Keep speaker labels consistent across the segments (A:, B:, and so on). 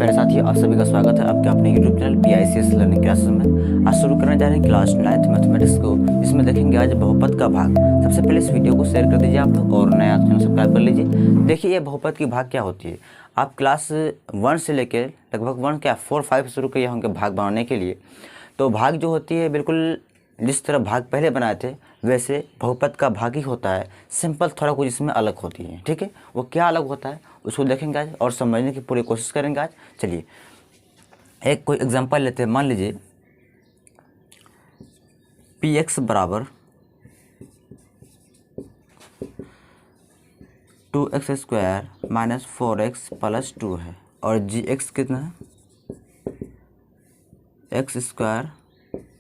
A: प्यारे साथी, आप सभी का स्वागत है आपके अपने YouTube channel PICS learning classes में। आज शुरू करने जा रहे हैं क्लास 9th मैथमेटिक्स को, जिसमें देखेंगे आज बहुपद का भाग। सबसे पहले इस वीडियो को शेयर कर दीजिए आप लोग और नया चैनल सब्सक्राइब कर लीजिए। देखिए ये बहुपद की भाग क्या होती है। आप क्लास 1 से लेकर लगभग 4-5 शुरू किए होंगे भाग बनाने के लिए। तो भाग जो होती है बिल्कुल जिस तरह भाग पहले बनाए थे वैसे बहुपद का भाग ही होता है। सिंपल थोड़ा कुछ इसमें अलग होती है। ठीक है, वो क्या अलग होता है उसको देखेंगे आज और समझने की पूरी कोशिश करेंगे आज। चलिए एक कोई एग्जांपल लेते हैं। मान लीजिए px बराबर 2x² माइनस 4x प्लस 2 है और gx कितना है x²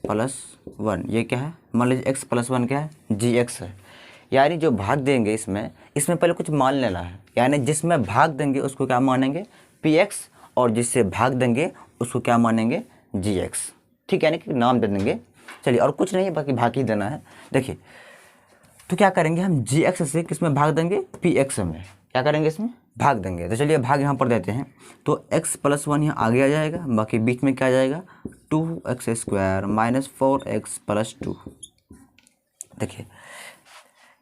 A: प्लस 1। ये क्या है, मान लीजिए x प्लस 1 क्या है, gx है। यानी जो भाग देंगे इसमें पहले कुछ मान लेना है। यानी जिसमें भाग देंगे उसको क्या मानेंगे px और जिससे भाग देंगे उसको क्या मानेंगे gx। ठीक है, यानी कि नाम दे देंगे। चलिए और कुछ नहीं है, बाकी भाग ही देना है। देखिए तो क्या करेंगे हम gx से किसमें भाग देंगे, px में क्या करेंगे, इसमें भाग देंगे। तो चलिए भाग यहाँ पर देते हैं। तो x प्लस 1 यहाँ आगे आ जाएगा, बाकी बीच में क्या आ जाएगा 2x² माइनस 4x प्लस 2। देखिए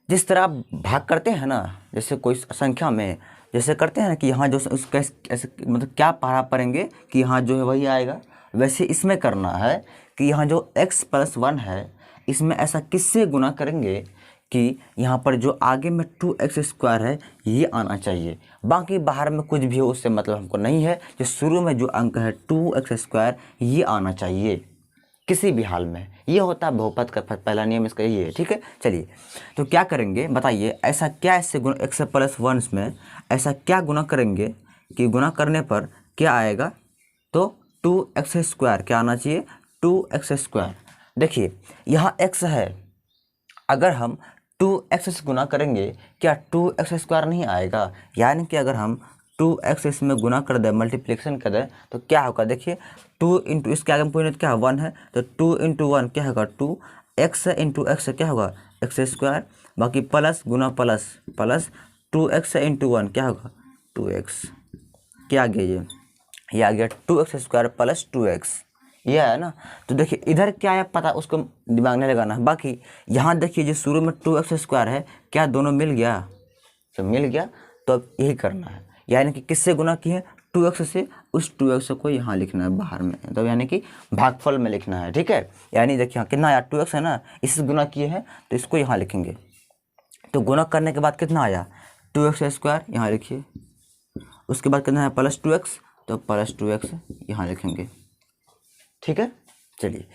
A: जिस तरह आप भाग करते हैं ना, जैसे कोई संख्या में जैसे करते हैं ना कि यहाँ जो उसका ऐसे मतलब क्या पढ़ा पड़ेंगे कि यहाँ जो है वही आएगा, वैसे इसमें करना है कि यहाँ जो x प्लस 1 है इसमें ऐसा किससे गुना करेंगे कि यहाँ पर जो आगे में 2x² है ये आना चाहिए। बाकी बाहर में कुछ भी हो उससे मतलब हमको नहीं है, जो शुरू में जो अंक है 2x² ये आना चाहिए किसी भी हाल में। ये होता है बहुपद का पहला नियम, इसका ये है। ठीक है, चलिए तो क्या करेंगे बताइए, ऐसा क्या इससे गुना x प्लस 1 में ऐसा क्या गुना करेंगे कि गुना करने पर क्या आएगा, तो 2x² क्या आना चाहिए 2x²। देखिए यहाँ x है, अगर हम 2x से गुना करेंगे क्या 2x² नहीं आएगा। यानी कि अगर हम 2x इसमें गुना कर दें, मल्टीप्लिकेशन कर दें तो क्या होगा। देखिए 2 इंटू इसके आगे में क्या है 1 है, तो 2 इंटू 1 क्या होगा 2, x इंटू एक्स क्या होगा x², बाकी प्लस गुना प्लस प्लस 2x इंटू 1 क्या होगा 2x। क्या आ गया ये आ गया 2x² प्लस 2x, ये है ना। तो देखिए इधर क्या है पता, उसको दिमाग नहीं लगाना है। बाकी यहाँ देखिए जो शुरू में 2x² है क्या दोनों मिल गया, तो मिल गया। तो अब यही करना है, यानी कि किससे गुना किए 2x से, उस 2x को यहाँ लिखना है बाहर में, तो यानी कि भागफल में लिखना है। ठीक है, यानी देखिए यहाँ कितना आया 2x है ना, इससे गुना किए हैं तो इसको यहाँ लिखेंगे। तो गुना करने के बाद कितना आया 2x² यहाँ लिखिए, उसके बाद कितना है प्लस 2x, तो प्लस 2x यहाँ लिखेंगे। ठीक है, चलिए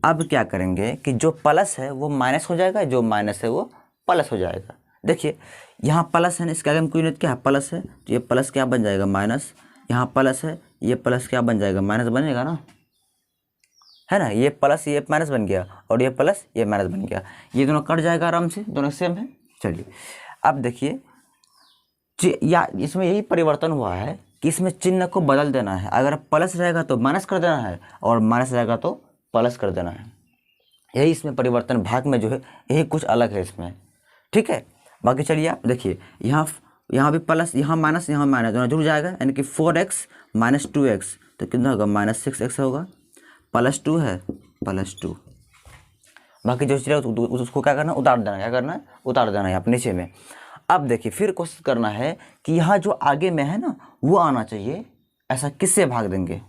A: अब क्या करेंगे कि जो प्लस है वो माइनस हो जाएगा, जो माइनस है वो प्लस हो जाएगा। देखिए यहाँ प्लस है ना, इसके आगे में कोई यूनिट क्या है प्लस है, तो ये प्लस क्या बन जाएगा माइनस, यहाँ प्लस है ये प्लस क्या बन जाएगा माइनस बनेगा ना, है ना। ये प्लस ये माइनस बन गया और ये प्लस ये माइनस बन गया, ये दोनों कट जाएगा आराम से, दोनों सेम है। चलिए अब देखिए या इसमें यही परिवर्तन हुआ है कि इसमें चिन्ह को बदल देना है। अगर प्लस रहेगा तो माइनस कर देना है और माइनस रहेगा तो प्लस कर देना है। यही इसमें परिवर्तन भाग में जो है यही कुछ अलग है इसमें। ठीक है, बाकी चलिए आप देखिए यहाँ भी प्लस यहाँ माइनस दोनों जुड़ जाएगा, यानी कि 4x माइनस 2x तो कितना होगा माइनस 6x होगा, प्लस 2 है प्लस 2। बाकी जो चीज़ उसको क्या करना उतार देना, क्या करना है उतार देना है आप नीचे में। अब देखिए फिर कोशिश करना है कि यहाँ जो आगे में है ना वो आना चाहिए। ऐसा किससे भाग देंगे,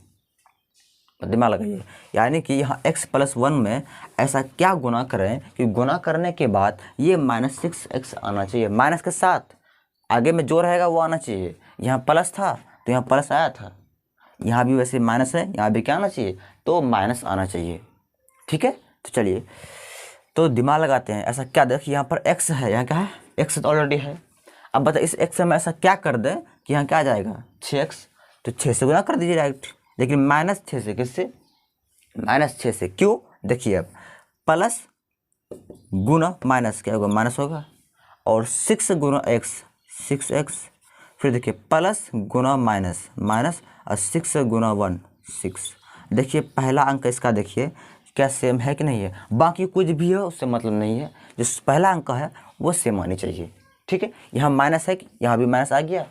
A: दिमाग लगाइए। यानी कि यहाँ x प्लस 1 में ऐसा क्या गुना करें कि गुना करने के बाद ये माइनस 6x आना चाहिए, माइनस के साथ आगे में जो रहेगा वो आना चाहिए। यहाँ प्लस था तो यहाँ प्लस आया था, यहाँ भी वैसे माइनस है, यहाँ भी क्या आना चाहिए तो माइनस आना चाहिए। ठीक है, तो चलिए तो दिमाग लगाते हैं। ऐसा क्या, देखिए यहाँ पर x है, यहाँ क्या है x तो ऑलरेडी है। अब बता इस x में ऐसा क्या कर दें कि यहाँ क्या आ जाएगा 6x, तो 6 से गुना कर दीजिए डायरेक्ट। लेकिन माइनस 6 से, किससे माइनस 6 से, क्यों देखिए अब प्लस गुना माइनस क्या होगा माइनस होगा, और 6 गुना x 6x, फिर देखिए प्लस गुना माइनस माइनस और 6 गुना 1 6। देखिए पहला अंक इसका देखिए क्या सेम है कि नहीं है, बाकी कुछ भी हो उससे मतलब नहीं है, जो पहला अंक है वो सेम आनी चाहिए। ठीक है, यहाँ माइनस है, यहाँ भी माइनस आ गया,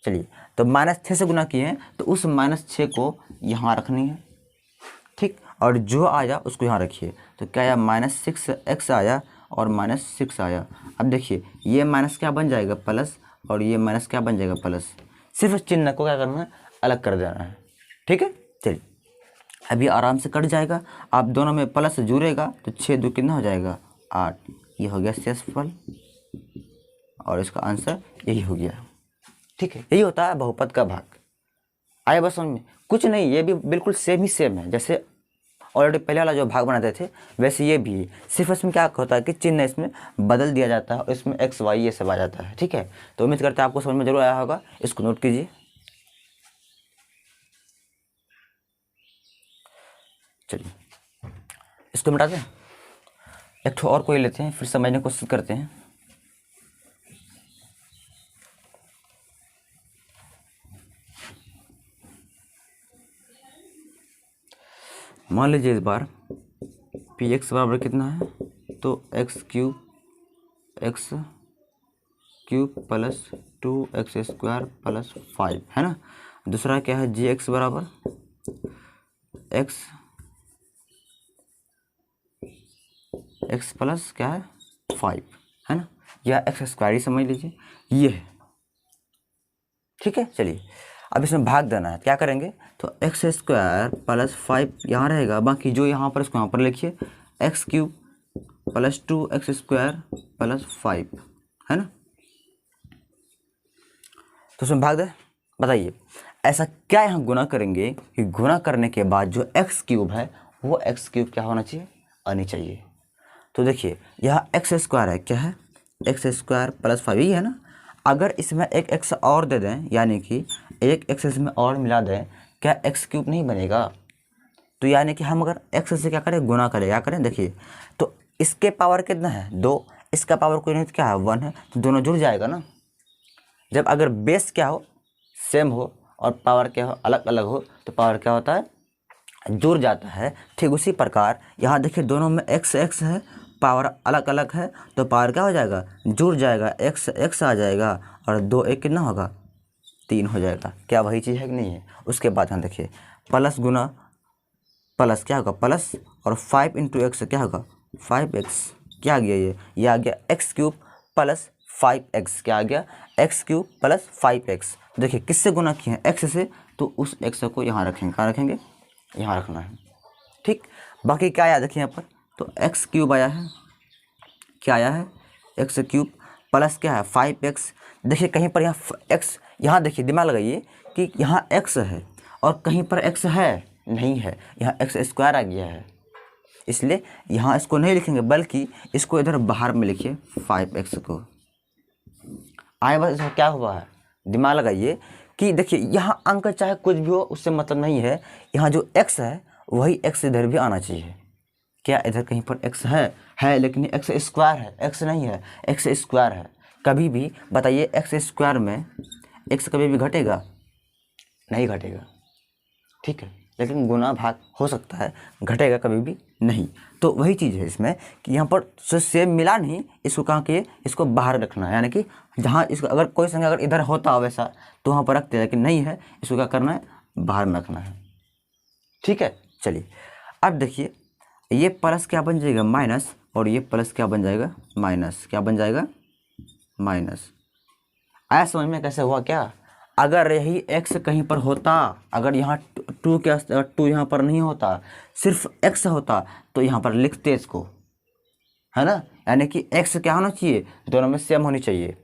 A: चलिए, तो -6 से गुना किए हैं तो उस -6 को यहाँ रखनी है, ठीक, और जो आया उसको यहाँ रखिए। तो क्या आया, -6x आया और -6 आया। अब देखिए ये माइनस क्या बन जाएगा, प्लस, और ये माइनस क्या बन जाएगा, प्लस। सिर्फ चिन्ह को क्या करना है, अलग कर देना है, ठीक है। चलिए अभी आराम से कट जाएगा। आप दोनों में प्लस जुड़ेगा तो 6 2 कितना हो जाएगा, 8। ये हो गया शेषफल और इसका आंसर यही हो गया, ठीक है। यही होता है बहुपद का भाग। आए बस समझ में, कुछ नहीं, ये भी बिल्कुल सेम ही सेम है। जैसे ऑलरेडी पहले वाला जो भाग बनाते थे वैसे ये भी, सिर्फ इसमें क्या होता है कि चिन्ह इसमें बदल दिया जाता है और इसमें x y ये सब आ जाता है, ठीक है। तो उम्मीद करते हैं आपको समझ में जरूर आया होगा, इसको नोट कीजिए। चलिए इसको मिटा दें, एक ठो और कोई लेते हैं, फिर समझने की कोशिश करते हैं। मान लीजिए इस बार px बराबर कितना है, तो x cube plus 2x² plus 5 है ना। दूसरा क्या है, gx बराबर x प्लस क्या है 5 है ना, या x² ही समझ लीजिए, ये है, ठीक है। चलिए अब इसमें भाग देना है, क्या करेंगे, तो x² प्लस 5 यहाँ रहेगा, बाकी जो यहाँ पर इसको यहाँ पर लिखिए x cube plus 2x² plus 5 है ना। तो उसमें भाग दे, बताइए ऐसा क्या यहाँ गुना करेंगे कि गुना करने के बाद जो x क्यूब है वो x क्यूब क्या होना चाहिए, आनी चाहिए। तो देखिए यहाँ x² है, क्या है, x² प्लस 5 ही है ना। अगर इसमें एक x और दे दें, यानी कि एक x इसमें और मिला दें, क्या x क्यूब नहीं बनेगा। तो यानी कि हम अगर x से क्या करें, गुना करें, क्या करें, देखिए तो इसके पावर कितना है 2, इसका पावर कोई नहीं तो क्या है 1 है, तो दोनों जुड़ जाएगा ना। जब अगर बेस क्या हो सेम हो और पावर क्या हो अलग अलग हो तो पावर क्या होता है, जुड़ जाता है। ठीक उसी प्रकार यहाँ देखिए दोनों में x है, पावर अलग अलग है, तो पावर क्या हो जाएगा, जुड़ जाएगा, x आ जाएगा और 2 1 कितना होगा, 3 हो जाएगा। क्या वही चीज़ है कि नहीं है। उसके बाद यहाँ देखिए प्लस गुना प्लस क्या होगा, प्लस, और 5 × x क्या होगा 5x, क्या आ गया ये आ गया x क्यूब प्लस 5x, क्या आ गया x क्यूब प्लस 5x। देखिए किससे गुना किए हैं, x से, तो उस x को यहाँ रखेंगे, कहाँ रखेंगे, यहाँ रखना है, ठीक। बाकी क्या आया देखिए यहाँ पर, तो x क्यूब आया है, क्या आया है x क्यूब प्लस क्या है 5x। देखिए कहीं पर यहाँ x, यहाँ देखिए दिमाग लगाइए कि यहाँ x है और कहीं पर x है नहीं है, यहाँ x² आ गया है, इसलिए यहाँ इसको नहीं लिखेंगे बल्कि इसको इधर बाहर में लिखिए 5x को। आए बस इसका क्या हुआ है, दिमाग लगाइए कि देखिए यहाँ अंक चाहे कुछ भी हो उससे मतलब नहीं है, यहाँ जो x है वही x इधर भी आना चाहिए। क्या इधर कहीं पर x है लेकिन x² है, x नहीं है, x² है। कभी भी बताइए x² में x कभी भी घटेगा नहीं, घटेगा, ठीक है। लेकिन गुना भाग हो सकता है, घटेगा कभी भी नहीं। तो वही चीज़ है इसमें कि यहाँ पर सेम मिला नहीं, इसको कहाँ किए, इसको बाहर रखना है, यानी कि जहाँ इसको अगर कोई संख्या अगर इधर होता वैसा तो वहाँ पर रखते हैं, लेकिन नहीं है, इसको क्या करना है, बाहर में रखना है, ठीक है। चलिए अब देखिए ये प्लस क्या बन जाएगा माइनस, और ये प्लस क्या बन जाएगा माइनस, क्या बन जाएगा माइनस। आया समझ में कैसे हुआ क्या। अगर यही x कहीं पर होता, अगर यहाँ 2 के 2 यहाँ पर नहीं होता, सिर्फ x होता तो यहाँ पर लिखते इसको, है ना। यानी कि x क्या होना चाहिए, दोनों में सेम होनी चाहिए,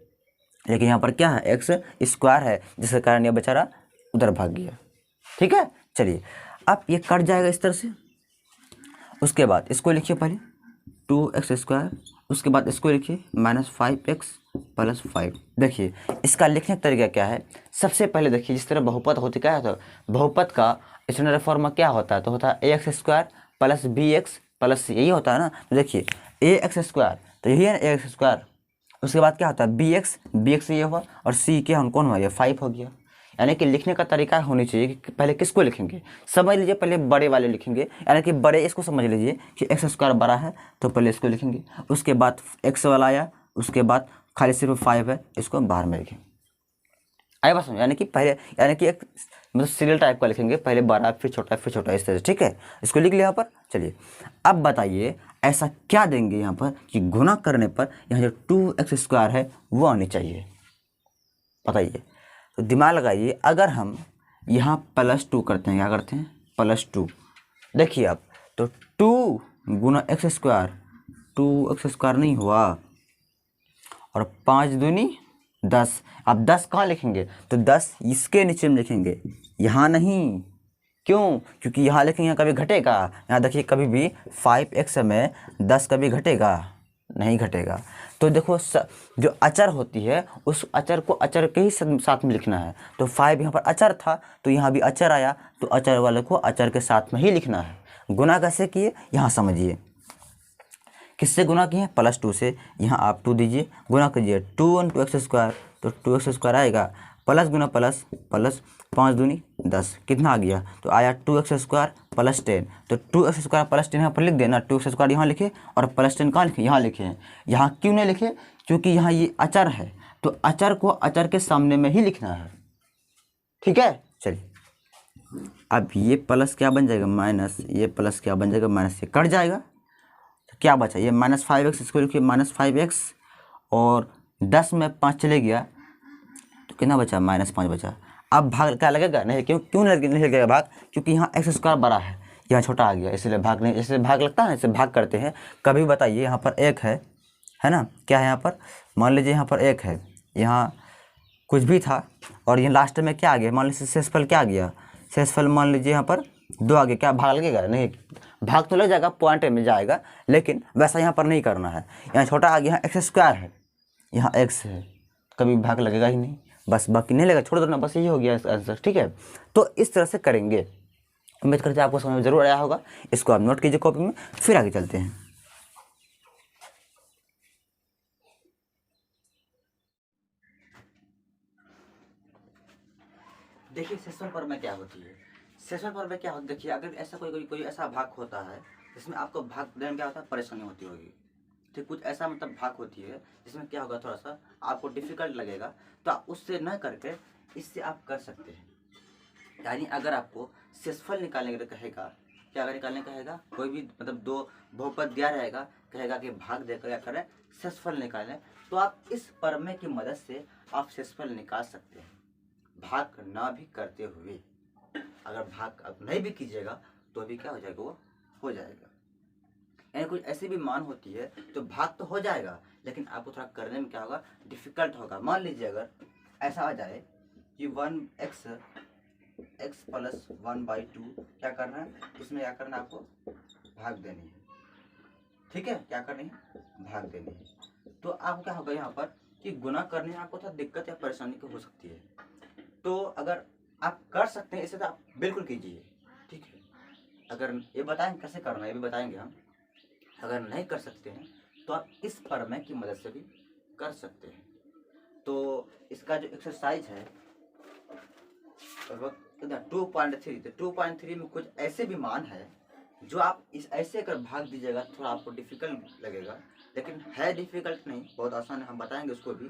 A: लेकिन यहाँ पर क्या है x² है, जिसके कारण ये बेचारा उधर भाग गया, ठीक है। चलिए अब ये कट जाएगा इस तरह से। उसके बाद इसको लिखिए पहले 2x², उसके बाद इसको लिखिए -5x प्लस 5। देखिए इसका लिखने का तरीका क्या है, सबसे पहले देखिए जिस तरह बहुपद होती क्या है, बहुपद का स्टैंडर्ड फॉर्म क्या होता है, तो होता है ax² plus bx plus c, यही होता है ना। तो देखिए ax² तो यही है ना ax², उसके बाद क्या होता है bx ये हुआ और c क्या कौन हुआ, ये 5 हो गया। यानी कि लिखने का तरीका होनी चाहिए कि पहले किसको लिखेंगे, समझ लीजिए पहले बड़े वाले लिखेंगे, यानी कि बड़े इसको समझ लीजिए कि x² बड़ा है तो पहले इसको लिखेंगे, उसके बाद x वाला आया, उसके बाद खाली सिर्फ 5 है, इसको बाहर में लिखें। आए बात समझ, यानी कि पहले, यानी कि एक मतलब सीरियल टाइप का लिखेंगे, पहले बड़ा फिर छोटा इस तरह से, ठीक है। इसको लिख लिया यहाँ पर। चलिए अब बताइए ऐसा क्या देंगे यहाँ पर कि गुना करने पर यहाँ जो 2x² है वो आनी चाहिए, बताइए। तो दिमाग लगाइए, अगर हम यहाँ +2 करते हैं, क्या करते हैं +2, देखिए अब तो 2 गुना x², 2x² नहीं हुआ, और 5 दूनी 10। अब 10 कहाँ लिखेंगे, तो 10 इसके नीचे में लिखेंगे, यहाँ नहीं। क्यों, क्योंकि यहाँ लिखेंगे यहाँ कभी घटेगा, यहाँ देखिए कभी भी 5x में 10 कभी घटेगा नहीं, घटेगा। तो देखो जो अचर होती है उस अचर को अचर के ही साथ में लिखना है। तो 5 यहाँ पर अचर था तो यहाँ भी अचर आया, तो अचर वाले को अचर के साथ में ही लिखना है। गुना कैसे किए यहाँ समझिए, किससे गुना किए हैं, +2 से। यहाँ आप 2 दीजिए, गुना कीजिए 2 × 2x², तो 2x² आएगा, प्लस गुना प्लस प्लस, 5 दूनी 10, कितना आ गया, तो आया 2x² + 10। तो 2x² + 10 यहाँ पर लिख देना, 2x² यहाँ लिखे और +10 कहाँ लिखे, यहाँ लिखे हैं। यहाँ क्यों नहीं लिखे, क्योंकि यहाँ ये अचर है, तो अचर को अचर के सामने में ही लिखना है, ठीक है। चलिए अब ये प्लस क्या बन जाएगा माइनस, ये प्लस क्या बन जाएगा माइनस, ये कट जाएगा, तो क्या बचा, ये -5x, इसको लिखिए -5x, और 10 में 5 चले गया तो कितना बचा, -5 बचा। अब भाग क्या लगेगा, नहीं, क्यों नहीं लगेगा भाग, क्योंकि यहाँ x² बड़ा है, यहाँ छोटा आ गया, इसलिए भाग नहीं, इसलिए भाग लगता है, इसे भाग करते हैं। कभी बताइए यहाँ पर 1 है ना, क्या है यहाँ पर, मान लीजिए यहाँ पर 1 है, यहाँ कुछ भी था और ये लास्ट में क्या आ गया, मान लीजिए शेषफल क्या आ गया, शेषफल मान लीजिए यहाँ पर 2 आ गया, क्या भाग लगेगा, नहीं, भाग तो लग जाएगा, पॉइंट में जाएगा, लेकिन वैसा यहाँ पर नहीं करना है। यहाँ छोटा आ गया, यहाँ x² है, यहाँ x है, कभी भाग लगेगा ही नहीं, बस बाकी नहीं लगेगा, छोड़ दो ना, बस यही हो गया इसका आंसर, ठीक है। तो इस तरह से करेंगे, उम्मीद करते हैं आपको समझ में जरूर आया होगा। इसको आप नोट कीजिए कॉपी में, फिर आगे चलते हैं। देखिए शेषफल पर में क्या होती है, शेषफल पर में क्या होता है, देखिए अगर ऐसा कोई ऐसा भाग होता है जिसमें आपको भाग देने में क्या होता है, परेशानी होती होगी, ठीक, कुछ ऐसा मतलब भाग होती है जिसमें क्या होगा, थोड़ा सा आपको डिफिकल्ट लगेगा, तो आप उससे न करके इससे आप कर सकते हैं। यानी अगर आपको शेषफल निकालने का कहेगा, क्या अगर निकालने कहेगा, कोई भी मतलब 2 बहुपद दिया रहेगा, कहेगा कि भाग देकर क्या करें, शेषफल निकालें, तो आप इस प्रमेय की मदद से आप शेषफल निकाल सकते हैं, भाग ना भी करते हुए। अगर भाग आप नहीं भी कीजिएगा तो भी क्या हो जाएगा, वो हो जाएगा। यानी कुछ ऐसी भी मान होती है तो भाग तो हो जाएगा, लेकिन आपको थोड़ा करने में क्या होगा, डिफिकल्ट होगा। मान लीजिए अगर ऐसा आ जाए कि 1x + 1/2 क्या करना है, इसमें क्या करना है, आपको भाग देनी है, ठीक है, क्या करनी है, भाग देनी है। तो आपको क्या होगा यहाँ पर कि गुना करने में आपको थोड़ा दिक्कत या परेशानी हो सकती है। तो अगर आप कर सकते हैं इसे तो आप बिल्कुल कीजिए, ठीक है। अगर ये बताएंगे कैसे करना है, ये भी बताएंगे हम। अगर नहीं कर सकते हैं तो आप इस प्रमेय की मदद से भी कर सकते हैं। तो इसका जो एक्सरसाइज है लगभग 2.3, तो 2.3 में कुछ ऐसे भी मान है जो आप इस ऐसे अगर भाग दीजिएगा थोड़ा आपको डिफिकल्ट लगेगा, लेकिन है डिफिकल्ट नहीं, बहुत आसान है, हम बताएंगे उसको भी।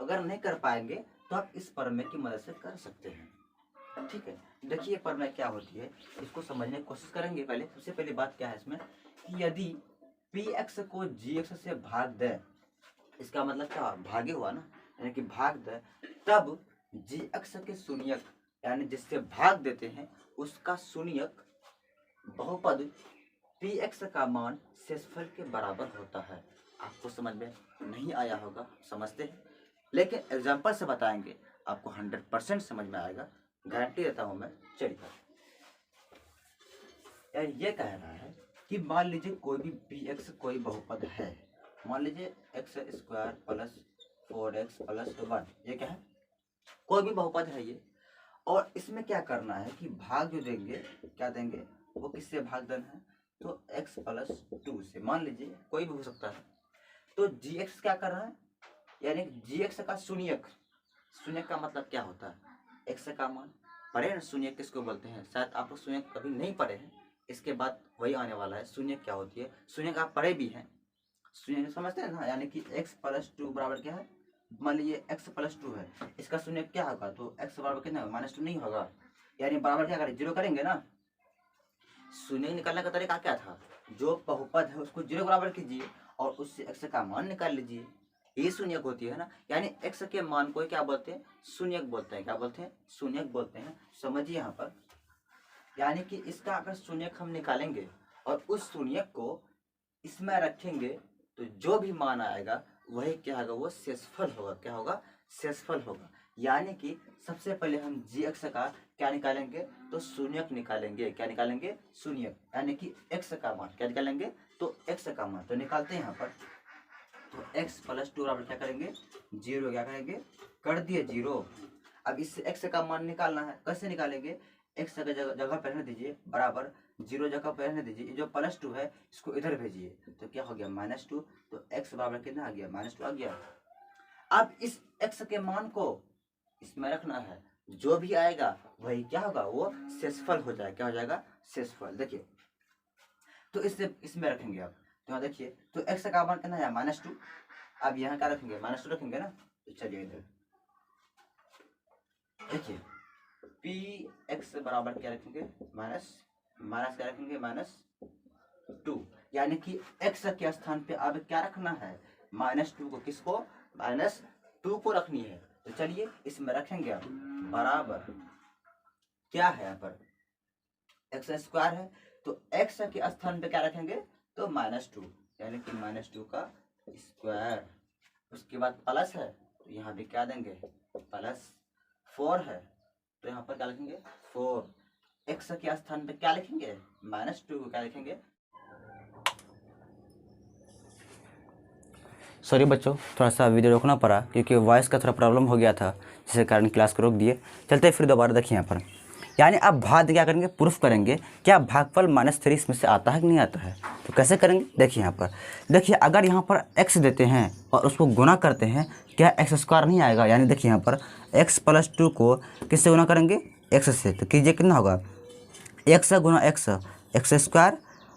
A: अगर नहीं कर पाएंगे तो आप इस प्रमेय की मदद से कर सकते हैं, ठीक है। देखिए प्रमेय क्या होती है, इसको समझने की कोशिश करेंगे। पहले सबसे पहली बात क्या है इसमें कि यदि px को gx से भाग दे, इसका मतलब क्या, भागे हुआ ना, यानी कि भाग दे, तब gx के शून्यक, यानी जिससे भाग देते हैं उसका शून्यक बहुपद px का मान शेषफल के बराबर होता है। आपको समझ में नहीं आया होगा, समझते हैं, लेकिन एग्जाम्पल से बताएंगे, आपको 100% समझ में आएगा, गारंटी देता हूं मैं। चलिए यार ये कह रहा है कि मान लीजिए कोई भी px कोई बहुपद है, मान लीजिए x² + 4x + 1, ये क्या है, कोई भी बहुपद है ये। और इसमें क्या करना है कि भाग जो देंगे, क्या देंगे, वो किससे भाग देना है, तो x + 2 से, मान लीजिए कोई भी हो सकता है। तो gx क्या कर रहा है, यानी gx का शून्यक, शून्यक का मतलब क्या होता है, x का मान पढ़े ना, शून्यक किसको बोलते हैं, शायद आप लोग शून्यक कभी नहीं पढ़े हैं, इसके बाद वही आने वाला है। शून्यक क्या होती है, शून्यक आप पढ़े भी हैं, शून्यक समझते हैं ना, यानी कि x + 2 बराबर क्या है, मान लीजिए x प्लस 2 है, इसका शून्य क्या होगा, तो x बराबर कितना होगा, -2 नहीं होगा, यानी बराबर क्या करें, 0 करेंगे ना। शून्य निकालने का तरीका क्या था, जो बहुपद है उसको 0 बराबर कीजिए और उससे x का मान निकाल लीजिए, ये शून्यक होती है ना। यानी x के मान को क्या बोलते हैं, शून्यक बोलते हैं। क्या बोलते हैं, शून्यक बोलते हैं। समझिए यहाँ पर, यानी कि इसका अगर शून्यक हम निकालेंगे और उस शून्यक को इसमें रखेंगे तो जो भी मान आएगा वही क्या होगा, वो शेषफल होगा। क्या होगा, शेषफल होगा। यानी कि सबसे पहले हम gx का क्या निकालेंगे, तो शून्यक निकालेंगे। क्या निकालेंगे, शून्यक, यानी कि x का मान क्या निकालेंगे, तो x का मान। तो निकालते हैं यहाँ पर, तो x प्लस 2 बराबर क्या करेंगे, 0। क्या करेंगे, कर दिए 0। अब इससे x का मान निकालना है, कैसे निकालेंगे, x का जगह पर रहने दीजिए, बराबर 0 जगह पर रहने दीजिए, जो प्लस 2 है इसको इधर भेजिए, तो क्या हो गया, -2। तो x बराबर कितना आ गया, -2 आ गया। अब इस x के मान को इसमें रखना है, जो भी आएगा वही क्या होगा, वो शेषफल हो जाएगा। क्या हो जाएगा, शेषफल। देखिए, तो इससे इसमें रखेंगे आप, तो यहाँ देखिए, तो x का मान कितना है, -2। अब यहाँ क्या रखेंगे, -2 रखेंगे ना। तो चलिए इधर देखिए, px बराबर क्या रखेंगे, माइनस क्या रखेंगे, -2। यानी कि x के स्थान पे अब क्या रखना है, -2 को। किसको, -2 को रखनी है। तो चलिए इसमें रखेंगे अब, बराबर क्या है यहाँ पर, x² है, तो x के स्थान पे क्या रखेंगे, तो -2, यानी कि -2 का स्क्वायर। उसके बाद प्लस है, तो यहाँ भी क्या देंगे, +4 है, तो यहाँ पर क्या लिखेंगे, 4। x के स्थान पे क्या लिखेंगे, -2 को क्या लिखेंगे। सॉरी बच्चों, थोड़ा सा वीडियो रोकना पड़ा क्योंकि वॉइस का थोड़ा प्रॉब्लम हो गया था, जिसके कारण क्लास को रोक दिए। चलते फिर दोबारा देखिए यहाँ पर, यानी अब भाग क्या करेंगे, प्रूफ करेंगे क्या भागफल -3 इसमें से आता है कि नहीं आता है। तो कैसे करेंगे, देखिए यहाँ पर, देखिए अगर यहाँ पर x देते हैं और उसको गुना करते हैं, क्या x² नहीं आएगा। यानी देखिए यहाँ पर x प्लस 2 को किससे गुना करेंगे, x से। तो कीजिए कितना होगा, x गुना x²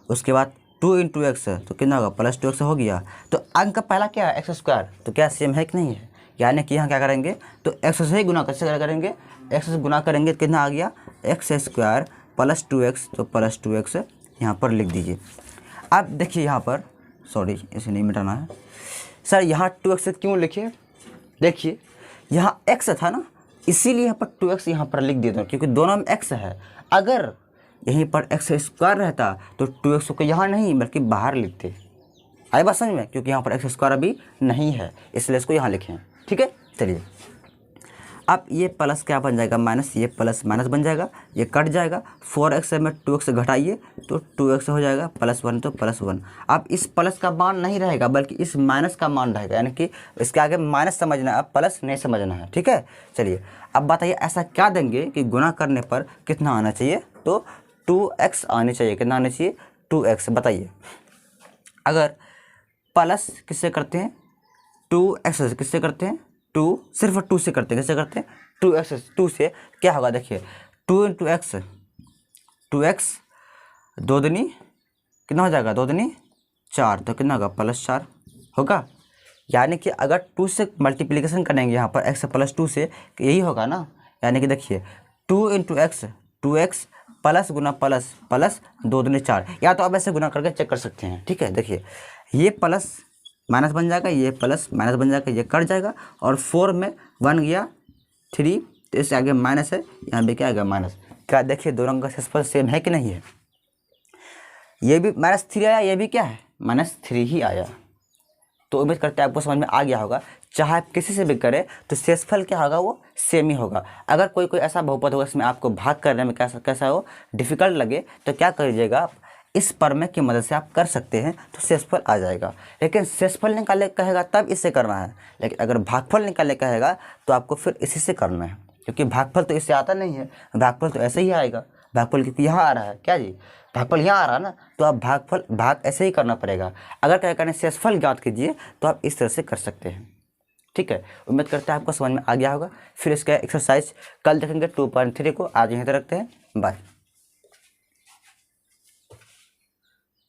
A: उसके बाद 2 इंटू एक्स, तो कितना होगा, +2x हो गया। तो अंक का पहला क्या है, x², तो क्या सेम है कि नहीं है। यानी कि यहाँ क्या करेंगे, तो x से ही गुना कैसे करेंगे, x से गुना करेंगे तो कितना आ गया, x² + 2x, तो +2x यहाँ पर लिख दीजिए। अब देखिए यहाँ पर, सॉरी इसे नहीं मिटाना है सर, यहाँ 2x क्यों लिखे, देखिए यहाँ x था ना, इसीलिए यहाँ पर 2x यहाँ पर लिख दिया था, क्योंकि दोनों में x है। अगर यहीं पर x² रहता तो 2x को यहाँ नहीं बल्कि बाहर लिखते। आई बात समझ में, क्योंकि यहाँ पर x² अभी नहीं है, इसलिए इसको यहाँ लिखें। ठीक है, चलिए अब ये प्लस क्या बन जाएगा, माइनस, ये प्लस माइनस बन जाएगा, ये कट जाएगा। 4x में 2x घटाइए तो 2x हो जाएगा, +1 तो +1। अब इस प्लस का मान नहीं रहेगा बल्कि इस माइनस का मान रहेगा, यानी कि इसके आगे माइनस समझना है, अब प्लस नहीं समझना है। ठीक है, चलिए अब बताइए ऐसा क्या देंगे कि गुना करने पर कितना आना चाहिए, तो 2x आनी चाहिए। कितना आना चाहिए, 2x। बताइए अगर प्लस किससे करते हैं, 2x किससे करते हैं, 2 सिर्फ 2 से करते हैं। कैसे करते हैं, 2x 2 से क्या होगा, देखिए 2 इंटू एक्स, 2x 2 दूनी कितना हो जाएगा, 2 दूनी 4, तो कितना होगा, +4 होगा। यानी कि अगर 2 से मल्टीप्लिकेशन करेंगे यहाँ पर x +2 से, यही होगा ना। यानी कि देखिए 2 इंटू एक्स, 2x प्लस गुना प्लस, प्लस 2 दूनी 4, या तो आप ऐसे गुना करके चेक कर सकते हैं। ठीक है, देखिए ये प्लस माइनस बन जाएगा, ये प्लस माइनस बन जाएगा, ये कट जाएगा, और 4 में 1 गया 3, तो इससे आगे माइनस है, यहाँ भी क्या आएगा, माइनस। क्या देखिए दोनों का शेषफल सेम है कि नहीं है, ये भी -3 आया, ये भी क्या है, -3 ही आया। तो उम्मीद करते हैं आपको समझ में आ गया होगा। चाहे आप किसी से भी करें तो शेषफल क्या होगा, वो सेम ही होगा। अगर कोई ऐसा बहुपद होगा इसमें आपको भाग करने में कैसा हो, डिफिकल्ट लगे, तो क्या करिएगा आप, इस प्रमेय की मदद से आप कर सकते हैं, तो शेषफल आ जाएगा। लेकिन शेषफल निकालने कहेगा तब इससे करना है, लेकिन अगर भागफल निकालने कहेगा तो आपको फिर इसी से करना है, क्योंकि भागफल तो इससे आता नहीं है, भागफल तो ऐसे ही आएगा। भागफल क्योंकि यहाँ आ रहा है, क्या जी, भागफल यहाँ आ रहा है ना, तो आप भाग ऐसे ही करना पड़ेगा। अगर क्या करना है, शेषफल ज्ञात कीजिए, तो आप इस तरह से कर सकते हैं। ठीक है, उम्मीद करते हैं आपको समझ में आ गया होगा। फिर इसका एक्सरसाइज कल देखेंगे 2.3 को। आज यहीं तक रखते हैं, बाय।